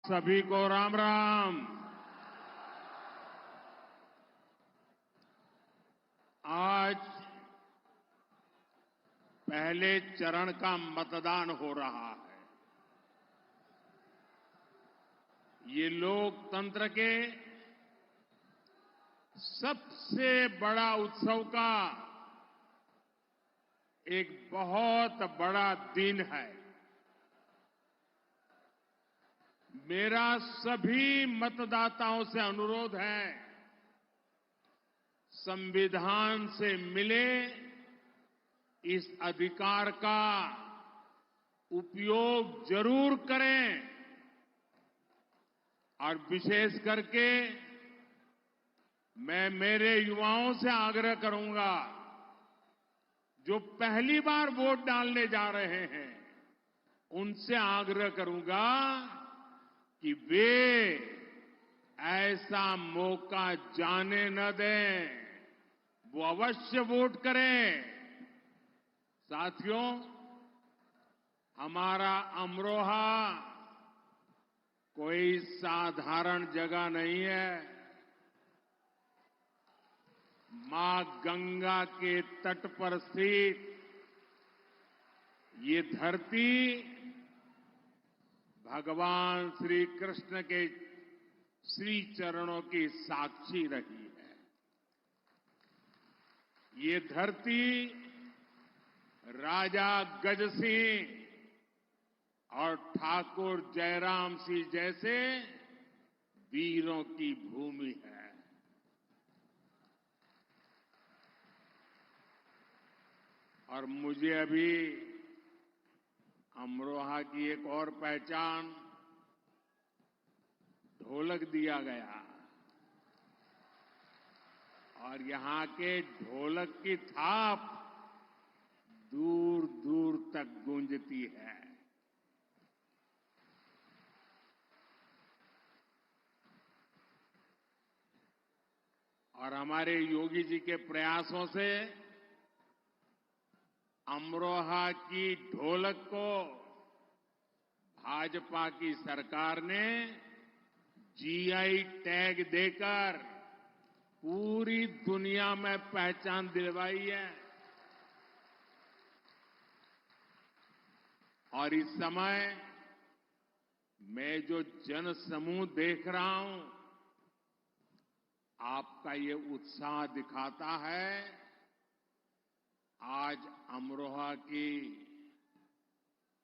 सभी को राम राम। आज पहले चरण का मतदान हो रहा है। ये लोकतंत्र के सबसे बड़ा उत्सव का एक बहुत बड़ा दिन है। मेरा सभी मतदाताओं से अनुरोध है, संविधान से मिले इस अधिकार का उपयोग जरूर करें और विशेष करके मैं मेरे युवाओं से आग्रह करूंगा, जो पहली बार वोट डालने जा रहे हैं, उनसे आग्रह करूंगा कि वे ऐसा मौका जाने न दें, वो अवश्य वोट करें। साथियों, हमारा अमरोहा कोई साधारण जगह नहीं है। मां गंगा के तट पर स्थित ये धरती भगवान श्री कृष्ण के श्री चरणों की साक्षी रही है। ये धरती राजा गज सिंह और ठाकुर जयराम सिंह जैसे वीरों की भूमि है। और मुझे अभी अमरोहा की एक और पहचान ढोलक दिया गया, और यहां के ढोलक की थाप दूर दूर तक गूंजती है। और हमारे योगी जी के प्रयासों से अमरोहा की ढोलक को भाजपा की सरकार ने जीआई टैग देकर पूरी दुनिया में पहचान दिलवाई है। और इस समय मैं जो जन समूह देख रहा हूं, आपका ये उत्साह दिखाता है आज अमरोहा की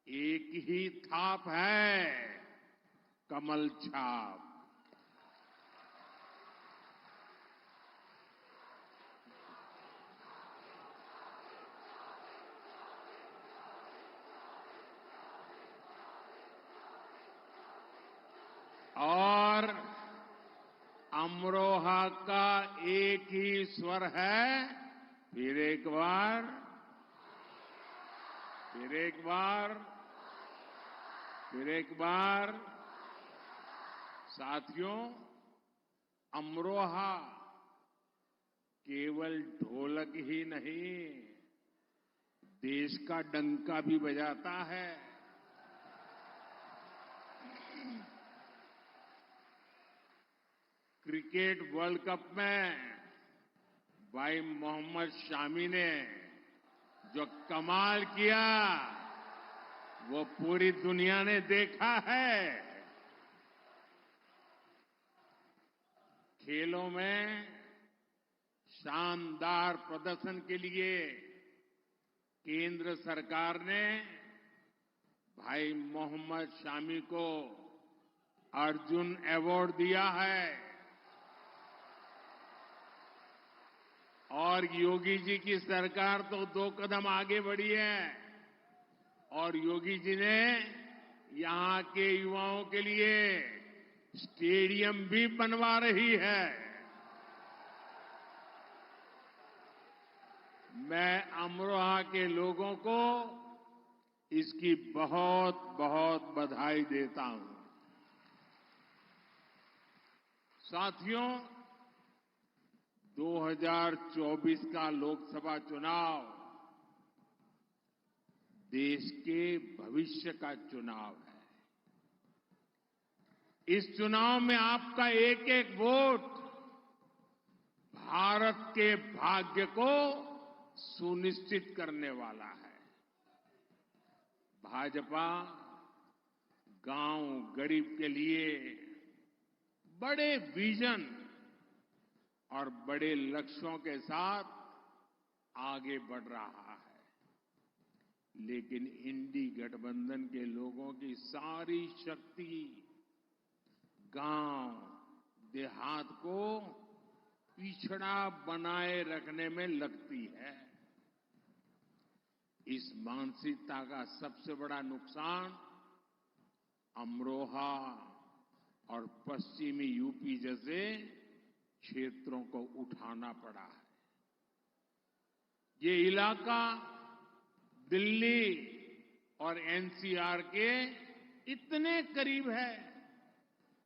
एक ही थाप है, कमल छाप। और अमरोहा का एक ही स्वर है, फिर एक बार, फिर एक बार, फिर एक बार। साथियों, अमरोहा केवल ढोलक ही नहीं, देश का डंका भी बजाता है। क्रिकेट वर्ल्ड कप में भाई मोहम्मद शामी ने जो कमाल किया, वो पूरी दुनिया ने देखा है। खेलों में शानदार प्रदर्शन के लिए केंद्र सरकार ने भाई मोहम्मद शामी को अर्जुन अवार्ड दिया है। और योगी जी की सरकार तो 2 कदम आगे बढ़ी है, और योगी जी ने यहां के युवाओं के लिए स्टेडियम भी बनवा रही है। मैं अमरोहा के लोगों को इसकी बहुत बहुत बधाई देता हूं। साथियों, 2024 का लोकसभा चुनाव देश के भविष्य का चुनाव है। इस चुनाव में आपका एक एक वोट भारत के भाग्य को सुनिश्चित करने वाला है। भाजपा गांव गरीब के लिए बड़े विजन और बड़े लक्ष्यों के साथ आगे बढ़ रहा है, लेकिन इंडी गठबंधन के लोगों की सारी शक्ति गांव देहात को पिछड़ा बनाए रखने में लगती है। इस मानसिकता का सबसे बड़ा नुकसान अमरोहा और पश्चिमी यूपी जैसे क्षेत्रों को उठाना पड़ा है। ये इलाका दिल्ली और एनसीआर के इतने करीब है,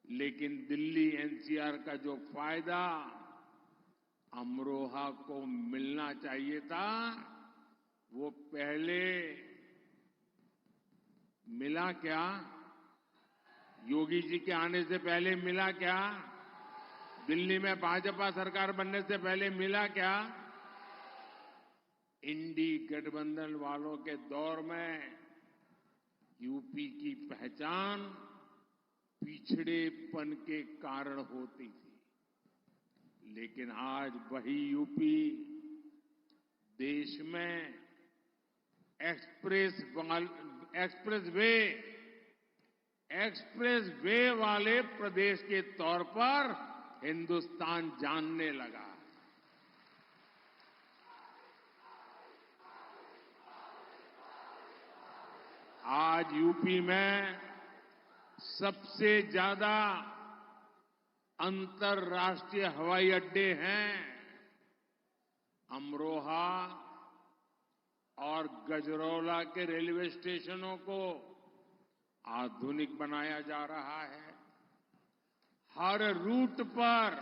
लेकिन दिल्ली एनसीआर का जो फायदा अमरोहा को मिलना चाहिए था, वो पहले मिला क्या? योगी जी के आने से पहले मिला क्या? दिल्ली में भाजपा सरकार बनने से पहले मिला क्या? इंडी गठबंधन वालों के दौर में यूपी की पहचान पिछड़ेपन के कारण होती थी, लेकिन आज वही यूपी देश में एक्सप्रेस वे वाले प्रदेश के तौर पर हिंदुस्तान जानने लगा। आज यूपी में सबसे ज्यादा अंतर्राष्ट्रीय हवाई अड्डे हैं। अमरोहा और गजरौला के रेलवे स्टेशनों को आधुनिक बनाया जा रहा है। हर रूट पर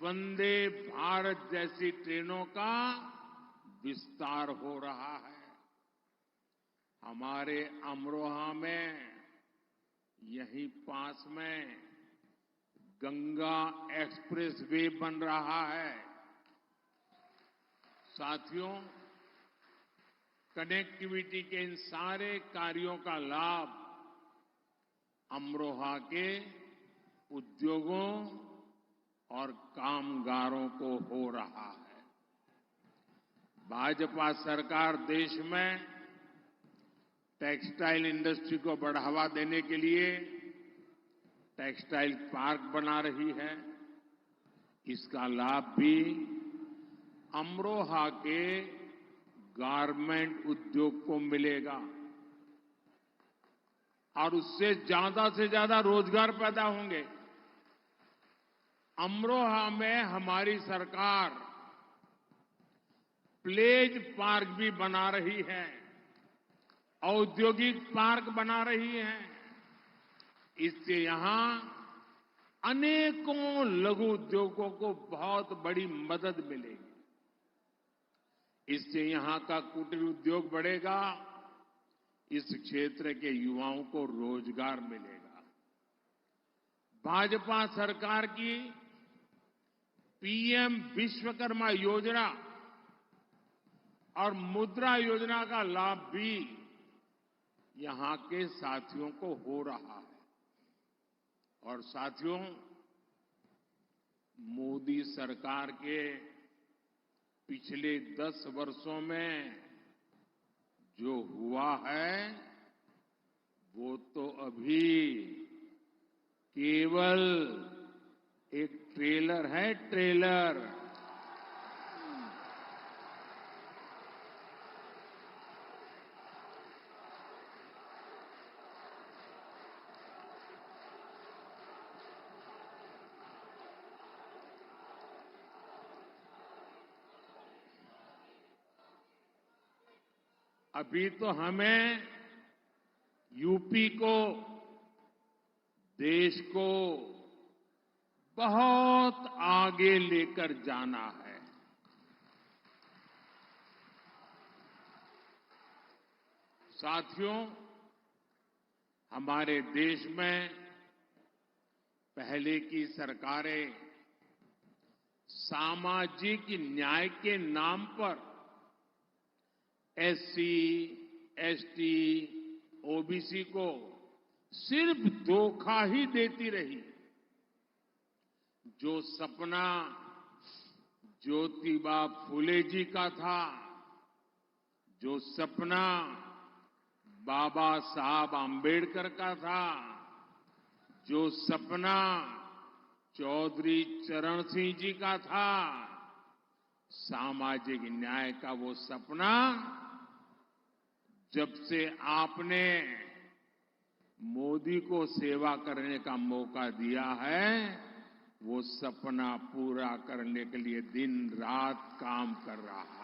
वंदे भारत जैसी ट्रेनों का विस्तार हो रहा है। हमारे अमरोहा में यहीं पास में गंगा एक्सप्रेस वे बन रहा है। साथियों, कनेक्टिविटी के इन सारे कार्यों का लाभ अमरोहा के उद्योगों और कामगारों को हो रहा है। भाजपा सरकार देश में टेक्सटाइल इंडस्ट्री को बढ़ावा देने के लिए टेक्सटाइल पार्क बना रही है। इसका लाभ भी अमरोहा के गारमेंट उद्योग को मिलेगा और उससे से ज्यादा रोजगार पैदा होंगे। अमरोहा में हमारी सरकार प्लेज पार्क भी बना रही है, औद्योगिक पार्क बना रही है। इससे यहां अनेकों लघु उद्योगों को बहुत बड़ी मदद मिलेगी। इससे यहां का कुटीर उद्योग बढ़ेगा, इस क्षेत्र के युवाओं को रोजगार मिलेगा। भाजपा सरकार की पीएम विश्वकर्मा योजना और मुद्रा योजना का लाभ भी यहां के साथियों को हो रहा है। और साथियों, मोदी सरकार के पिछले 10 वर्षों में जो हुआ है, वो तो अभी केवल एक ट्रेलर है, ट्रेलर। अभी तो हमें यूपी को, देश को बहुत आगे लेकर जाना है। साथियों, हमारे देश में पहले की सरकारें सामाजिक न्याय के नाम पर एससी, एसटी, ओबीसी को सिर्फ धोखा ही देती रही। जो सपना ज्योतिबा फुले जी का था, जो सपना बाबा साहब आम्बेडकर का था, जो सपना चौधरी चरण सिंह जी का था, सामाजिक न्याय का वो सपना जब से आपने मोदी को सेवा करने का मौका दिया है, वो सपना पूरा करने के लिए दिन रात काम कर रहा है।